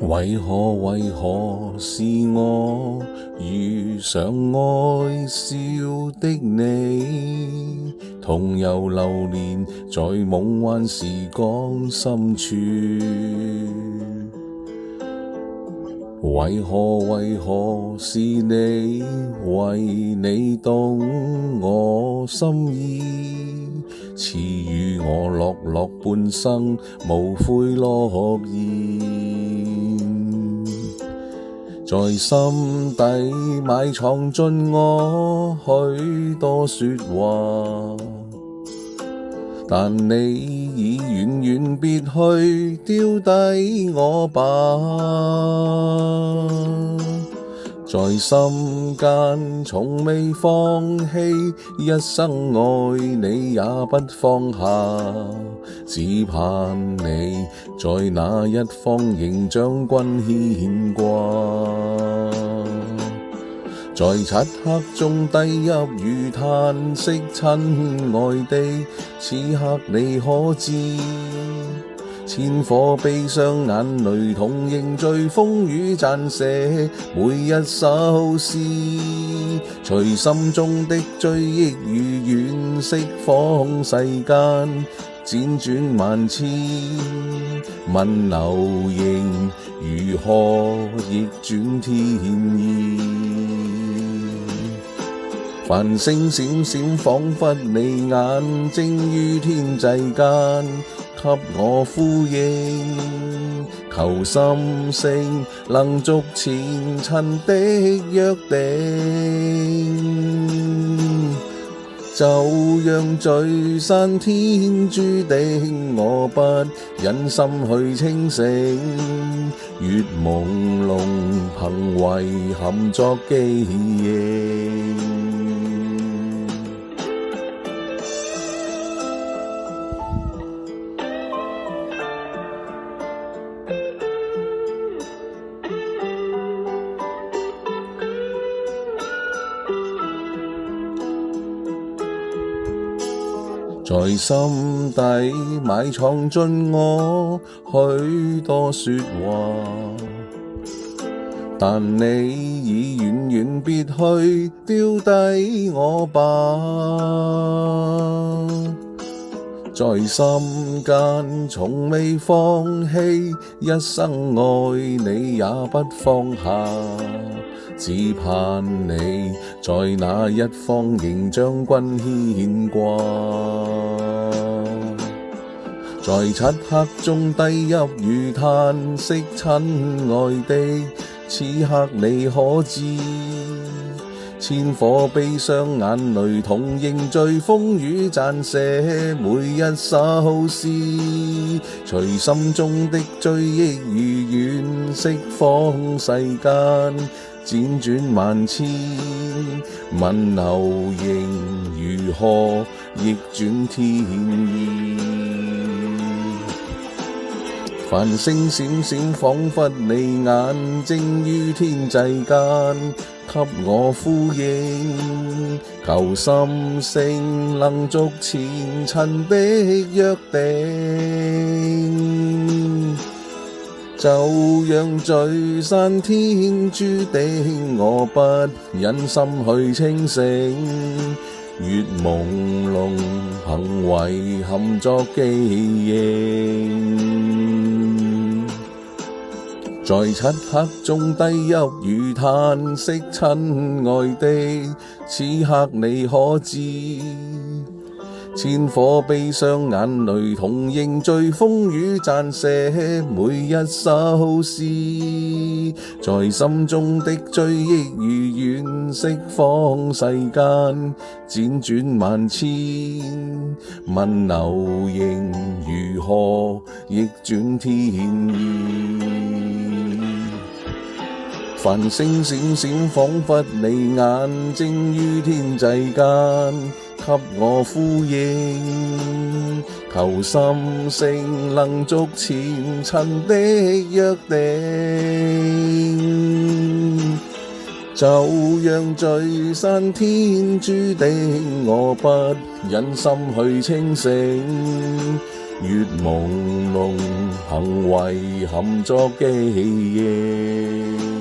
為何是我遇上愛笑的你，同遊流連在夢幻時光深處？為何是你，為你懂我心意，賜予我樂樂半生，無悔諾言，在心底埋藏進我許多說話，但你已遠遠別去，丟低我吧。在心間從未放棄，一生愛你也不放下，只盼你在那一方仍將軍牽掛。在漆黑中低泣如嘆息，親愛的，此刻你可知？千顆悲傷眼淚同凝聚風雨撰寫每一首詩，隨心中的追憶如願釋放世間，輾轉萬千，問流螢如何逆轉天意。繁星閃閃，彷彿你眼睛於天際間，給我呼應，求心聲能續前塵的約定。就讓聚散天注定，我不忍心去清醒，越朦朧憑遺憾作記憶。在心底埋藏進我許多說話，但你已遠遠別去，丟低我吧。在心間從未放棄，一生愛你也不放下，只盼你在那一方仍將軍牽掛。在漆黑中低泣如嘆息，親愛的，此刻你可知？千顆悲傷眼淚同凝聚風雨撰寫每一首詩，隨心中的追憶如願釋放世間，輾轉萬千，問流螢如何逆轉天意。繁星閃閃，彷彿你眼睛於天際間，給我呼應，求心聲能續前塵的約定。就讓聚散天注定，我不忍心去清醒，越朦朧憑遺憾作記憶。在漆黑中低泣如嘆息，親愛的，此刻你可知？千顆悲傷眼淚同凝聚風雨撰寫每一首詩，在心中的追憶如願釋放世間，輾轉萬千，問流螢如何逆轉天意。繁星閃閃，彷彿你眼睛於天際間，給我呼應，求心聲能續前塵的約定。就讓聚散天注定，我不忍心去清醒，越朦朧行為含作記憶。